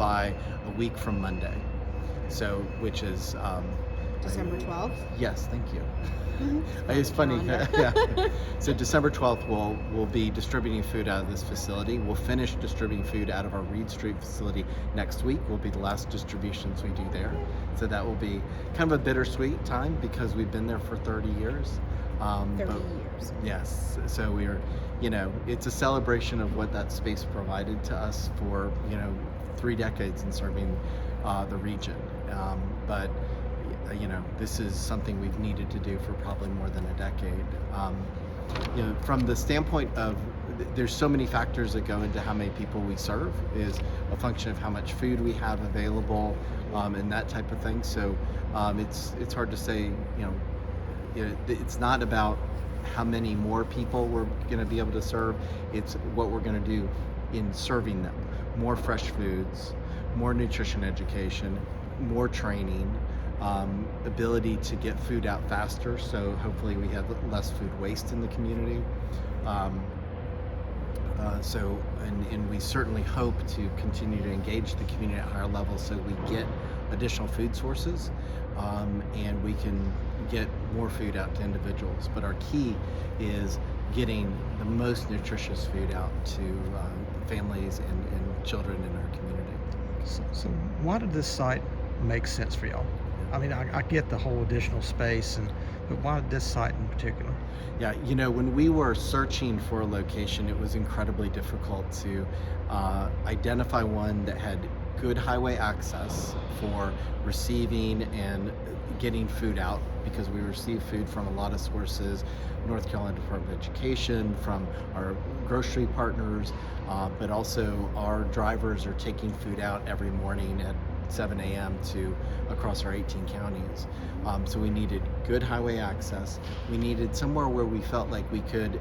by a week from Monday. So, which is December 12th? yes, thank you. Mm-hmm. It's funny, Calendar. yeah. So December 12th, we'll be distributing food out of this facility. We'll finish distributing food out of our Reed Street facility next week. Will be the last distributions we do there. So that will be kind of a bittersweet time because we've been there for 30 years. 30 years. Yes, so we're, it's a celebration of what that space provided to us for, 3 decades in serving the region. But this is something we've needed to do for probably more than a decade. From the standpoint of, there's so many factors that go into how many people we serve is a function of how much food we have available, and that type of thing. So it's hard to say, it's not about how many more people we're going to be able to serve. It's what we're going to do in serving them. More fresh foods, more nutrition education, more training, ability to get food out faster, so hopefully we have less food waste in the community. And we certainly hope to continue to engage the community at higher levels so we get additional food sources, and we can get more food out to individuals. But our key is getting the most nutritious food out to families and children in our community. So why did this site make sense for y'all? I mean, I get the whole additional space, but why this site in particular? Yeah, when we were searching for a location, it was incredibly difficult to identify one that had good highway access for receiving and getting food out, because we receive food from a lot of sources, North Carolina Department of Education, from our grocery partners, but also our drivers are taking food out every morning at 7 a.m. to across our 18 counties. So we needed good highway access. We needed somewhere where we felt like we could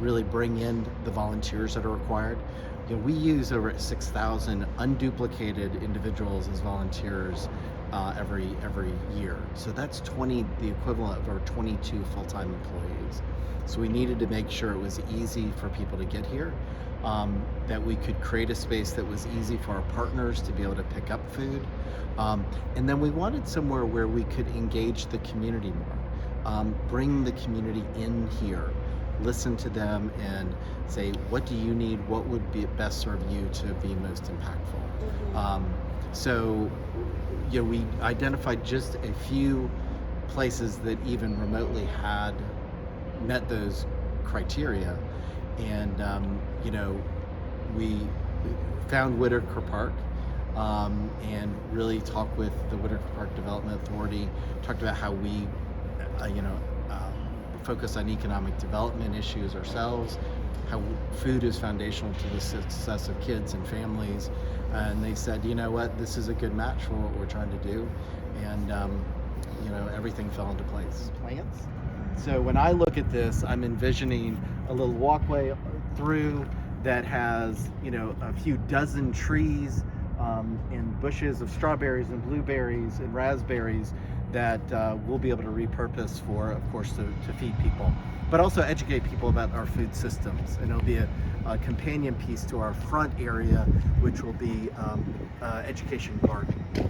really bring in the volunteers that are required. We use over 6,000 unduplicated individuals as volunteers every year. So that's the equivalent of our 22 full-time employees. So we needed to make sure it was easy for people to get here, that we could create a space that was easy for our partners to be able to pick up food. And then we wanted somewhere where we could engage the community more, bring the community in here, listen to them and say, what do you need? What would best serve you to be most impactful? Mm-hmm. So we identified just a few places that even remotely had met those criteria. And we found Whitaker Park, and really talked with the Whitaker Park Development Authority, talked about how we focus on economic development issues ourselves, how food is foundational to the success of kids and families. And they said, you know what, this is a good match for what we're trying to do. And everything fell into place. Plants. So when I look at this, I'm envisioning a little walkway through that has, a few dozen trees, and bushes of strawberries and blueberries and raspberries that we'll be able to repurpose for, of course, to feed people, but also educate people about our food systems. And it'll be a companion piece to our front area, which will be education garden. Okay.